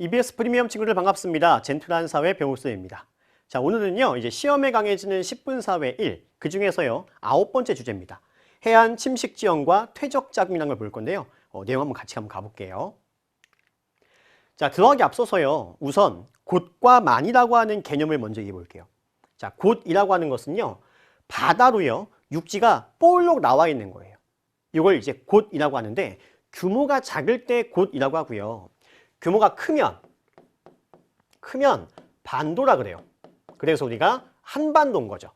EBS 프리미엄 친구들 반갑습니다. 젠틀한 사회 배우쌤입니다. 자, 오늘은요, 이제 시험에 강해지는 10분 사회 1, 그 중에서요, 9번째 주제입니다. 해안 침식 지형과 퇴적 자금이라는 걸 볼 건데요. 내용 한번 같이 가볼게요. 자, 들어가기 앞서서요, 우선 곧과 만이라고 하는 개념을 먼저 이해해 볼게요. 자, 곧이라고 하는 것은요, 바다로요, 육지가 볼록 나와 있는 거예요. 이걸 이제 곧이라고 하는데, 규모가 작을 때 곧이라고 하고요. 규모가 크면 반도라 그래요. 그래서 우리가 한반도인 거죠.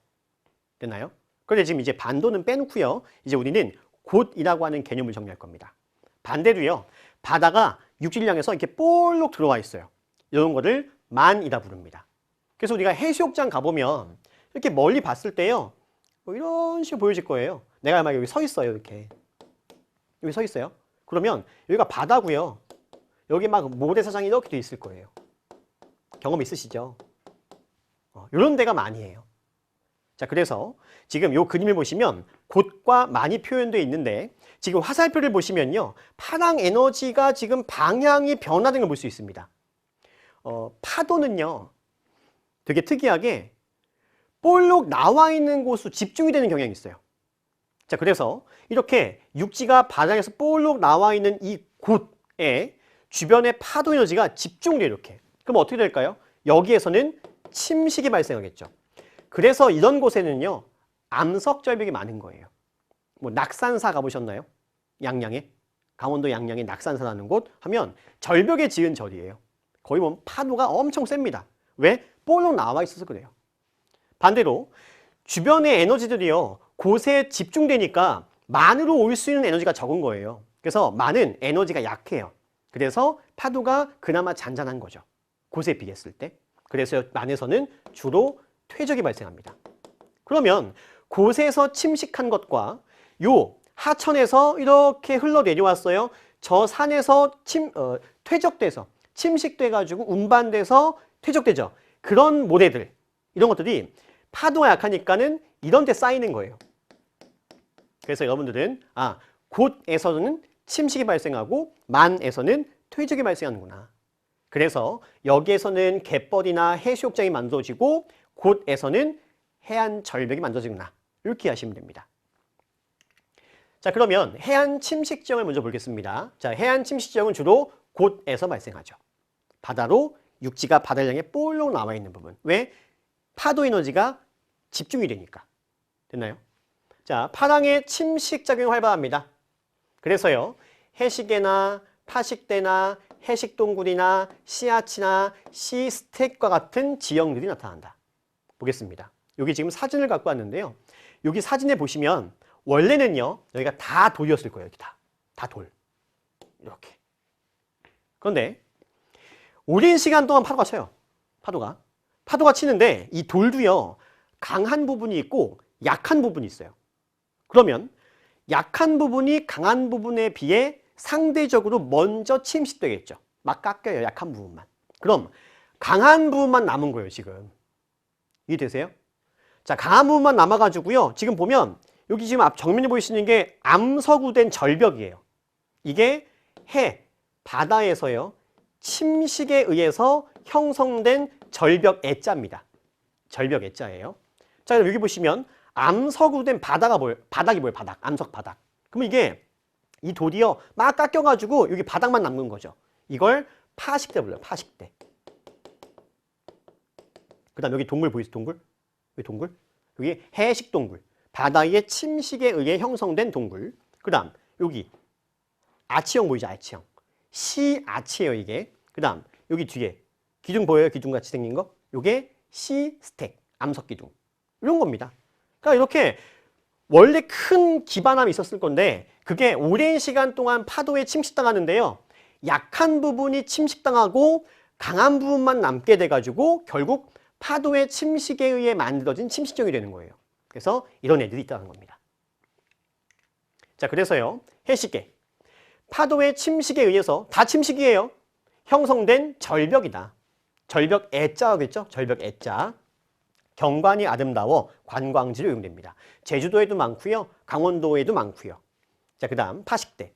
됐나요? 그런데 지금 이제 반도는 빼놓고요. 이제 우리는 곧이라고 하는 개념을 정리할 겁니다. 반대로요. 바다가 육지를 향해서 이렇게 볼록 들어와 있어요. 이런 거를 만이라 부릅니다. 그래서 우리가 해수욕장 가보면 이렇게 멀리 봤을 때요. 뭐 이런 식으로 보여질 거예요. 내가 막 여기 서 있어요. 이렇게. 여기 서 있어요. 그러면 여기가 바다고요. 여기 막 모래사장이 이렇게 돼 있을 거예요. 경험 있으시죠? 이런 데가 만이에요. 자, 그래서 지금 이 그림을 보시면 곧과 만이 표현되어 있는데 지금 화살표를 보시면요. 파랑 에너지가 지금 방향이 변화된 걸 볼 수 있습니다. 파도는요. 되게 특이하게 볼록 나와 있는 곳으로 집중이 되는 경향이 있어요. 자, 그래서 이렇게 육지가 바닥에서 볼록 나와 있는 이 곳에 주변의 파도 에너지가 집중돼요, 이렇게. 그럼 어떻게 될까요? 여기에서는 침식이 발생하겠죠. 그래서 이런 곳에는요, 암석절벽이 많은 거예요. 뭐 낙산사 가보셨나요? 양양에? 강원도 양양에 낙산사라는 곳 하면 절벽에 지은 절이에요. 거기 보면 파도가 엄청 셉니다. 왜? 볼록 나와 있어서 그래요. 반대로 주변의 에너지들이요, 곳에 집중되니까 만으로 올 수 있는 에너지가 적은 거예요. 그래서 만은 에너지가 약해요. 그래서 파도가 그나마 잔잔한 거죠. 곳에 비했을 때. 그래서 만에서는 주로 퇴적이 발생합니다. 그러면 곳에서 침식한 것과 요 하천에서 이렇게 흘러 내려왔어요. 저 산에서 퇴적돼서 침식돼가지고 운반돼서 퇴적되죠. 그런 모래들, 이런 것들이 파도가 약하니까는 이런 데 쌓이는 거예요. 그래서 여러분들은 곳에서는 침식이 발생하고 만에서는 퇴적이 발생하는구나. 그래서 여기에서는 갯벌이나 해수욕장이 만들어지고 곳에서는 해안 절벽이 만들어지구나. 이렇게 하시면 됩니다. 자, 그러면 해안 침식 지형을 먼저 보겠습니다. 자, 해안 침식 지형은 주로 곳에서 발생하죠. 바다로 육지가 바다를 향해 볼록 나와 있는 부분. 왜? 파도 에너지가 집중이 되니까. 됐나요? 자, 파랑의 침식 작용이 활발합니다. 그래서요, 해시계나 파식대나 해식동굴이나 씨앗이나 씨스택과 같은 지형들이 나타난다. 보겠습니다. 여기 지금 사진을 갖고 왔는데요. 여기 사진에 보시면 원래는요, 여기가 다 돌이었을 거예요. 여기 다 돌. 이렇게. 그런데 오랜 시간 동안 파도가 쳐요. 파도가 치는데 이 돌도요, 강한 부분이 있고 약한 부분이 있어요. 그러면 약한 부분이 강한 부분에 비해 상대적으로 먼저 침식되겠죠. 막 깎여요, 약한 부분만. 그럼 강한 부분만 남은 거예요, 지금. 이해되세요? 자, 강한 부분만 남아가지고요. 지금 보면 여기 지금 앞 정면에 보이시는 게 암석으로 절벽이에요. 이게 바다에서요, 침식에 의해서 형성된 절벽 애자입니다. 절벽 애자예요. 자, 그럼 여기 보시면 암석으로 된 바닥이 보여요. 암석 바닥. 그럼 이게 이 돌이요, 막 깎여가지고 여기 바닥만 남는 거죠. 이걸 파식대 불러요. 파식대. 그 다음 여기 동굴 보이세요? 동굴? 여기 동굴? 여기 해식동굴. 바다의 침식에 의해 형성된 동굴. 그 다음 여기 아치형 보이죠? 아치형. 씨아치예요, 이게. 그 다음 여기 뒤에 기둥 보여요? 기둥같이 생긴 거? 요게 씨스택. 암석 기둥. 이런 겁니다. 그러니까 이렇게 원래 큰 기반함이 있었을 건데 그게 오랜 시간 동안 파도에 침식당하는데요. 약한 부분이 침식당하고 강한 부분만 남게 돼가지고 결국 파도의 침식에 의해 만들어진 침식정이 되는 거예요. 그래서 이런 애들이 있다는 겁니다. 자, 그래서요, 해시계. 파도의 침식에 의해서 다 침식이에요. 형성된 절벽이다. 절벽 애자겠죠? 절벽 애자. 경관이 아름다워 관광지로 이용됩니다. 제주도에도 많고요. 강원도에도 많고요. 자, 그 다음 파식대.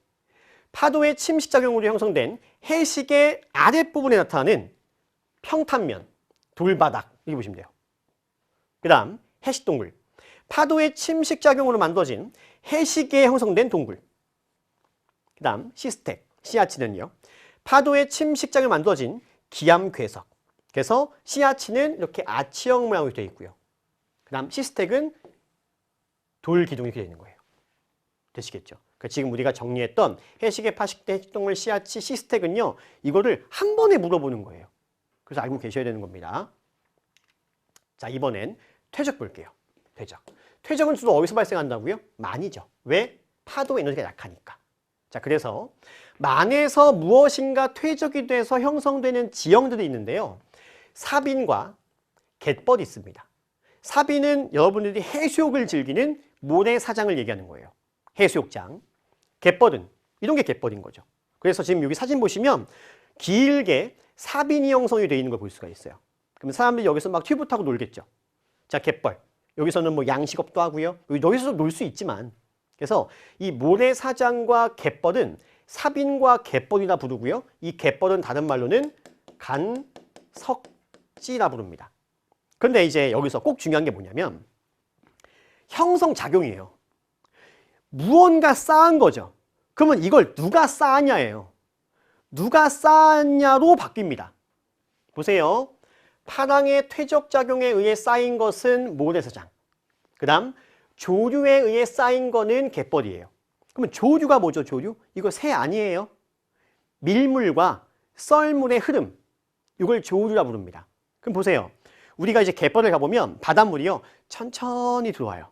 파도의 침식작용으로 형성된 해식의 아랫부분에 나타나는 평탄면, 돌바닥 이렇게 보시면 돼요. 그 다음 해식동굴, 파도의 침식작용으로 만들어진 해식에 형성된 동굴. 그 다음 시스텍, 씨앗치는요, 파도의 침식작용으로 만들어진 기암괴석. 그래서 씨앗치는 이렇게 아치형 모양으로 되어 있고요. 그 다음 시스텍은 돌기둥이 이렇게 되어 있는 거예요. 되시겠죠? 그러니까 지금 우리가 정리했던 해식의 파식대 해식동물 씨앗치 시스텍은요, 이거를 한 번에 물어보는 거예요. 그래서 알고 계셔야 되는 겁니다. 자, 이번엔 퇴적 볼게요. 퇴적. 퇴적은 주로 어디서 발생한다고요? 만이죠. 왜? 파도 에너지가 약하니까. 자, 그래서 만에서 무엇인가 퇴적이 돼서 형성되는 지형들이 있는데요. 사빈과 갯벌이 있습니다. 사빈은 여러분들이 해수욕을 즐기는 모래사장을 얘기하는 거예요. 해수욕장. 갯벌은 이런 게 갯벌인 거죠. 그래서 지금 여기 사진 보시면 길게 사빈이 형성이 되어 있는 걸 볼 수가 있어요. 그럼 사람들이 여기서 막 튜브 타고 놀겠죠. 자, 갯벌. 여기서는 뭐 양식업도 하고요. 여기서 놀 수 있지만, 그래서 이 모래사장과 갯벌은 사빈과 갯벌이라 부르고요. 이 갯벌은 다른 말로는 간석지라 부릅니다. 그런데 이제 여기서 꼭 중요한 게 뭐냐면 형성작용이에요. 무언가 쌓은 거죠. 그러면 이걸 누가 쌓았냐예요. 누가 쌓았냐로 바뀝니다. 보세요. 파랑의 퇴적작용에 의해 쌓인 것은 모래사장. 그 다음 조류에 의해 쌓인 거는 갯벌이에요. 그러면 조류가 뭐죠? 조류? 이거 새 아니에요. 밀물과 썰물의 흐름. 이걸 조류라 부릅니다. 그럼 보세요. 우리가 이제 갯벌을 가보면 바닷물이요, 천천히 들어와요.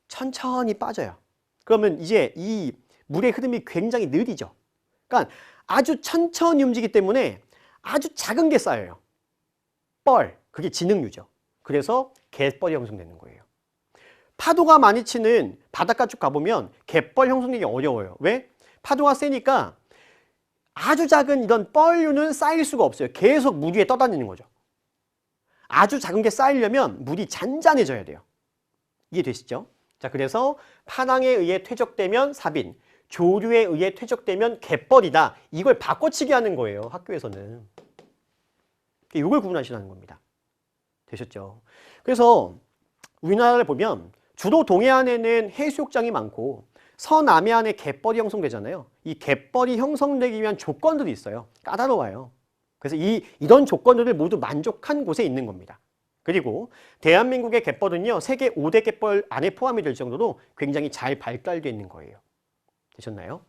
천천히 빠져요. 그러면 이제 이 물의 흐름이 굉장히 느리죠. 그러니까 아주 천천히 움직이기 때문에 아주 작은 게 쌓여요. 뻘, 그게 진흙류죠. 그래서 갯벌이 형성되는 거예요. 파도가 많이 치는 바닷가 쪽 가보면 갯벌 형성되기 어려워요. 왜? 파도가 세니까 아주 작은 이런 뻘류는 쌓일 수가 없어요. 계속 물 위에 떠다니는 거죠. 아주 작은 게 쌓이려면 물이 잔잔해져야 돼요. 이해되시죠? 자, 그래서 파랑에 의해 퇴적되면 사빈, 조류에 의해 퇴적되면 갯벌이다. 이걸 바꿔치기 하는 거예요, 학교에서는. 이걸 구분하시라는 겁니다. 되셨죠? 그래서 우리나라를 보면 주로 동해안에는 해수욕장이 많고 서남해안에 갯벌이 형성되잖아요. 이 갯벌이 형성되기 위한 조건들이 있어요. 까다로워요. 그래서 이런 조건들을 모두 만족한 곳에 있는 겁니다. 그리고 대한민국의 갯벌은요, 세계 5대 갯벌 안에 포함이 될 정도로 굉장히 잘 발달되어 있는 거예요. 되셨나요?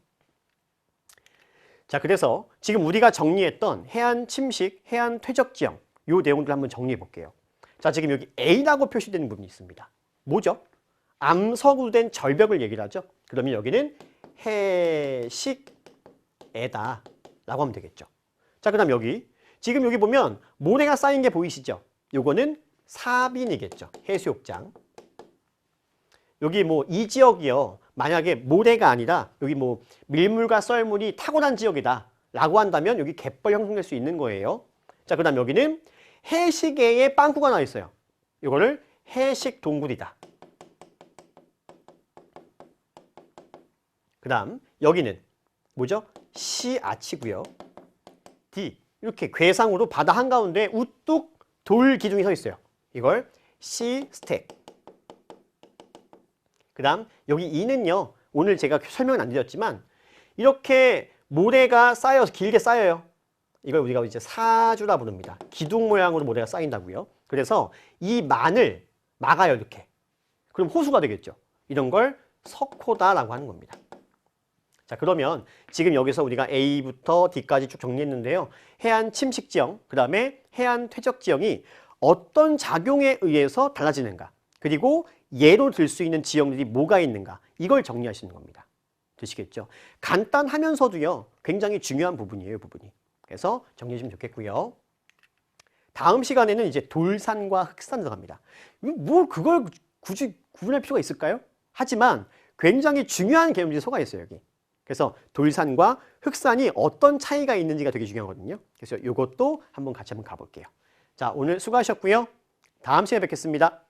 자, 그래서 지금 우리가 정리했던 해안 침식, 해안 퇴적 지형, 이 내용들 한번 정리해 볼게요. 자, 지금 여기 A라고 표시되는 부분이 있습니다. 뭐죠? 암석으로 된 절벽을 얘기를 하죠. 그러면 여기는 해식에다 라고 하면 되겠죠. 자, 그 다음 여기 지금 여기 보면 모래가 쌓인 게 보이시죠? 요거는 사빈이겠죠. 해수욕장. 여기 뭐 이 지역이요, 만약에 모래가 아니라 여기 뭐 밀물과 썰물이 타고난 지역이다 라고 한다면 여기 갯벌 형성될 수 있는 거예요. 자, 그 다음 여기는 해식에에 빵꾸가 나 있어요. 이거를 해식 동굴이다. 그 다음 여기는 뭐죠? 씨아치고요. D, 이렇게 괴상으로 바다 한가운데 우뚝 돌 기둥이 서 있어요. 이걸 시스텍. 그 다음 여기 E는요, 오늘 제가 설명은 안 드렸지만 이렇게 모래가 쌓여서 길게 쌓여요. 이걸 우리가 이제 사주라 부릅니다. 기둥 모양으로 모래가 쌓인다고요. 그래서 이 만을 막아요, 이렇게. 그럼 호수가 되겠죠. 이런 걸 석호다라고 하는 겁니다. 자, 그러면 지금 여기서 우리가 A부터 D까지 쭉 정리했는데요. 해안 침식 지형, 그 다음에 해안 퇴적 지형이 어떤 작용에 의해서 달라지는가, 그리고 예로 들 수 있는 지형들이 뭐가 있는가, 이걸 정리하시는 겁니다. 되시겠죠? 간단하면서도요, 굉장히 중요한 부분이에요, 부분이. 그래서 정리해 주시면 좋겠고요. 다음 시간에는 이제 돌산과 흑산 들어갑니다. 뭐 그걸 굳이 구분할 필요가 있을까요? 하지만 굉장히 중요한 개념들이 속아 있어요, 여기. 그래서 돌산과 흑산이 어떤 차이가 있는지가 되게 중요하거든요. 그래서 이것도 한번 같이 한번 가볼게요. 자, 오늘 수고하셨고요. 다음 시간에 뵙겠습니다.